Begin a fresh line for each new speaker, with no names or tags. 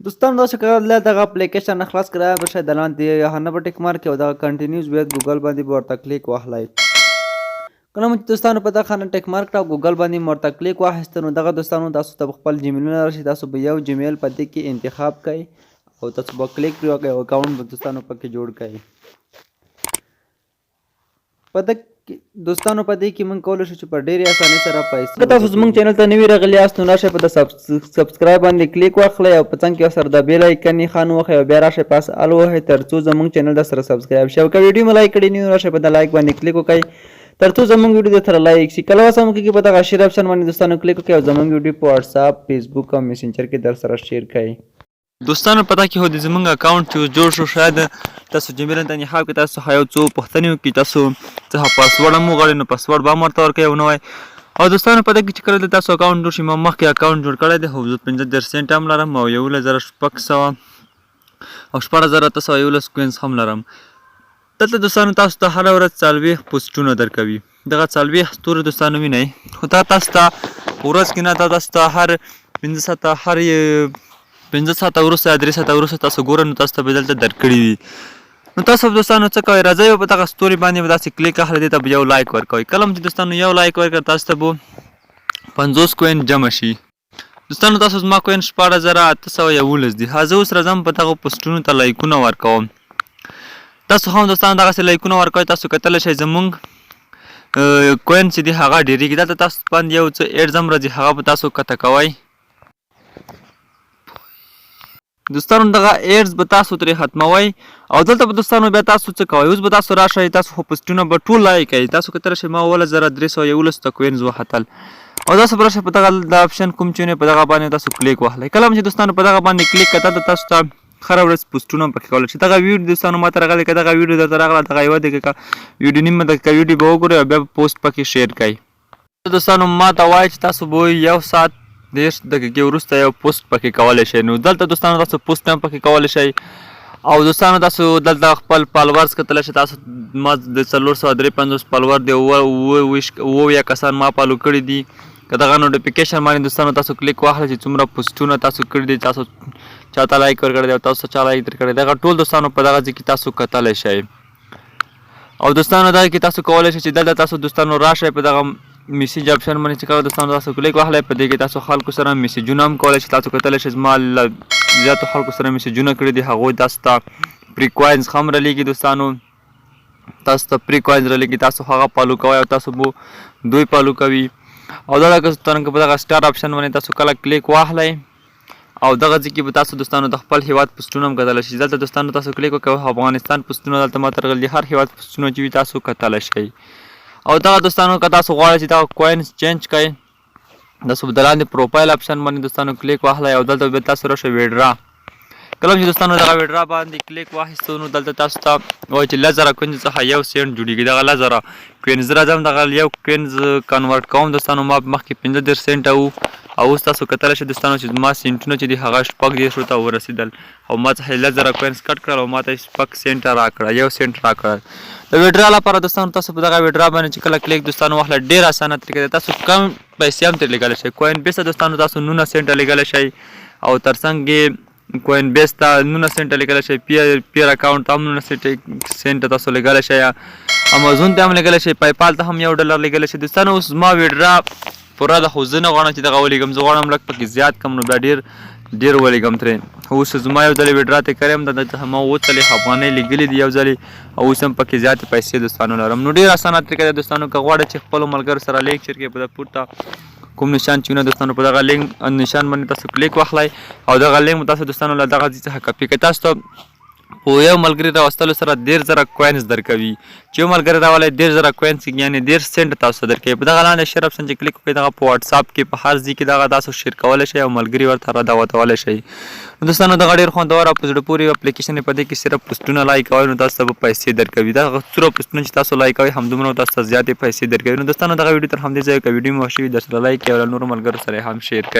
دوستانو تاسو کله دغه اپلیکیشن خلاص کړئ بشه د لاندې هغه به ټیک مارک او دغه کنټینیوز باید ګوګل باندې به ورته کلیک واخلئ. کله چې دوستانو په دغه خانه ټیک مارک او ګوګل باندې ورته کلیک واخیسته نو دغه دوستانو تاسو ته خپل جیمیلونه راشي. تاسو به یو جیمیل په دې کې انتخاب کړئ او تاسو به کلیک پرې وکړئ او اکاونټ به دوستانو پکې جوړ کړئ. په دې دوستانو په دې کې موږ کولی شو چې په ډېرې اسانۍ سره پیسې که تاسو زموږ چینل ته نوي راغلي یاست نو راشئ په د سبسکرایب باندې کلیک واخلئ او په څنګ کې ورسره د بیل ایکن نښان ووهئ او بیا راشئ پاس ال ووهئ تر څو زموږ چینل در سره سبسکرایب شي. او که ویډیو مو لایک کړی نه وي راشئ په د لایک باندې کلیک وکړئ تر څو زموږ ویډیو در سره لایک شي. کله وسه مو کېږي په دغه شیر اپشن باندې دوستانو کلیک وکړئ او زموږ ویډیو په واتساپ فیسبوک او میسنجر کې در سره شیر کړئ. دوستانو پته کې هو د زموږ اکاونټ چې جوړ شو شاید تاسو جیمیل ته انتخاب کړئ تاسو یو څو پوښتنې وکړي تاسو څه پاسورډ هم وغواړئ نو پاسورډ به هم ورته ورکوئ او نوی. او دوستانو پته کې چې کله د تاسو اکاونټ جوړ شي ما مخکې اکاونټ جوړ کړی دی خو زه 15 سنټ هم لرم او 11,600 او 14,911 کوینز هم لرم. دلته دوستانو تاسو ته هره ورځ 40 پوسټونه درکوي. دغه 40 ستوري دوستانو وینئ خو دا تاسو ته ورځ کې نه دا تاسو ته هر 5 ساعته وروسته 3 ساعته وروسته تاسو ګورئ نو تاسو ته به دلته درکړي وي. نو تاسو دوستانو څه کوئ راځئ په دغه ستوري باندې به داسې کلیک اخلئ دې ته به یو لایک ورکوئ. کله چې دوستانو یو لایک ورکړه تاسو ته به 50 کوین جمع شي. دوستانو تاسو زما کوین 14,811 دي. زه اوس راځم په دغه پوسټونو ته لایکونه ورکوم. تاسو هم دوستانو دغسې لایکونه ورکوئ. تاسو کتلی شئ زموږ کوین چې دي هغه ډېرېږي. دلته تاسو باندې یو څه ایډز هم راځي هغه به تاسو کته کوئ. دوستانو دغه ایډز به تاسو ترې ختموئ او دلته به دوستانو بیا تاسو څه کوئ اوس به تاسو راشئ تاسو خو پوسټونه به ټول لایک کوئ. تاسو کتلی شئ ما 11,311 کوینز وختل او تاسو به راشئ په دغه د اپشن کوم چې په دغه باندې تاسو کلیک واخلئ. کله چې دوستانو په دغه باندې کلیک کړه دلته تاسو ته هره ورځ پوسټونه هم پکې کولی شئ. دغه ویډیو دوستانو ماته راغلی که دغه ویډیو درته راغله دغه 1 دقیقه ویډیو نیمه دقیقه ویډیو به وګورئ او بیا به پوسټ پکې شیر کړئ. دوستانو ماته وایي چې تاسو به 1 ساعت 10 دقیقې وروسته یو پوسټ پکې کولی شئ. نو دلته دوستانو تاسو پوسټ هم پکې کولی شئ او دوستانو تاسو دلته خپل فالوورز کتلی شئ. تاسو ما د 453 فالوور دی اووه کسان ما فالو کړي دي. که دغه نوټیفیکیشن باندې دوستانو تاسو کلیک واخلئ چې څومره پوسټونه تاسو کړي دي تاسو چاته لایک ورکړی دی او تاسو چا لایک درکړی دغه ټول دوستانو په دغه ځای کې تاسو کتلی شئ. او دوستانو دغه کې تاسو کولی شئ چې دلته تاسو دوستانو راشئ په دغه میسیج اپشن باندې چې کله دوستانو تاسو کلیک واخلئ په دې کې تاسو خلکو سره میسیجونه هم کولی شئ. تاسو کتلی شئ زما زیاتو خلکو سره میسیجونه کړي دي هغوی تاسو ته پری کوینز هم رالیږي. دوستانو تاسو ته پری کوینز رالیږي تاسو هغه فالو کوئ او تاسو به دوی فالو کوي. او دغه دوستانو په دغه سټار اپشن باندې تاسو کله کلیک واخلئ او دغه ځای کې به تاسو دوستانو د خپل هیواد پوسټونه هم کتلی شئ. دلته دوستانو تاسو کلیک وکړئ افغانستان پوسټونه دلته ماته راغلي دي. هر هیواد پوسټونه چې وي تاسو کتلی شئ. او دغه دوستانو که تاسو غواړئ چې دغه کوینز چینج کړئ تاسو به د لاندې پروفایل اپشن باندې دوستانو کلیک واخلئ او دلته به تاسو راشئ ویډرا. کله چې دوستانو دغه ویډرا باندې کلیک واخیستو نو دلته تاسو ته وایي چې 10,000 کوینز څخه 1 سنټ جوړېږي. دغه 10,000 کوینز راځم دغه 1 کوینز کنورټ کوم دوستانو ما مخکې 15 سنټه وو او اوس تاسو کتلی شئ دوستانو چې زما سنټونه چې دي هغه 14 ته ورسېدل او ما څخه 10,000 کوینز کټ کړل او ما ته 6 سنټه راکړه 1 سنټ راکړل. د ویډرا لپاره دوستانو تاسو په دغه ویډرا باندې چې کله کلیک دوستانو واخلئ ډېر اسانه طریقه ده. تاسو کم پیسې هم ترې لیږلی شئ. کوین بیس ته دوستانو تاسو 19 سنټه لیږلی شئ او تر څنګ یې کوین بیس ته 19 سنټه لیږلی شئ. پیر اکاونټ ته هم 19 سنټه تاسو لیږلی شئ. امازون ته هم لیږلی شئ. پایپال ته هم $1 لیږلی شئ. دوستانو اوس زما ویډرا پوره ده خو زه نه غواړم چې دغه ولیږم. زه غواړم لږ پکې زیات کم نو بیا ډېر ولیږم ترې. اوس زما یو ځلې ویډرا ته کړی یم دلته ما 40 افغانۍ لیږلي دي یو ځلې او اوس هم پکې زیاتې پیسې دوستانو لرم. نو ډېر اسانه طریقه ده دوستانو. که غواړئ چې خپلو ملګرو سره لیک شیر کړئ په د پورته کوم نشان چې وینئ دوستانو په دغه لینک نشان باندې تاسو کلیک واخلئ او دغه لینک تاسو دوستانو له دغه ځای څخه کاپي کړئ. تاسو ته په یو ملګري راوستلو سره 10,000 کوینز درکوي. چې یو ملګري راولی 10,000 کوینز یعنې 10 سنټ تاسو ته درکوي. په دغه لاندې شیر اپشن چې کلیک وکړئ دغه په واتساپ کې په هر ځای کې دغه تاسو شیر کولی شئ او ملګري ورته راودولی شئ. نو دوستانو دغه ډېر خوندور او په زړه پورې اپلیکیشن دی. په دې کې صرف پوسټونه لایک کوئ نو تاسو ته به پیسې درکوي. دغه څومره پوسټونه چې تاسو لایک کوئ همدومره تاسو ته زیاتې پیسې درکوي. نو دوستانو دغه ویډیو تر همدې ځایه که ویډیو مو خوښ وي درسره لایک کړئ او له نورو ملګرو سره یې هم شیر کړئ.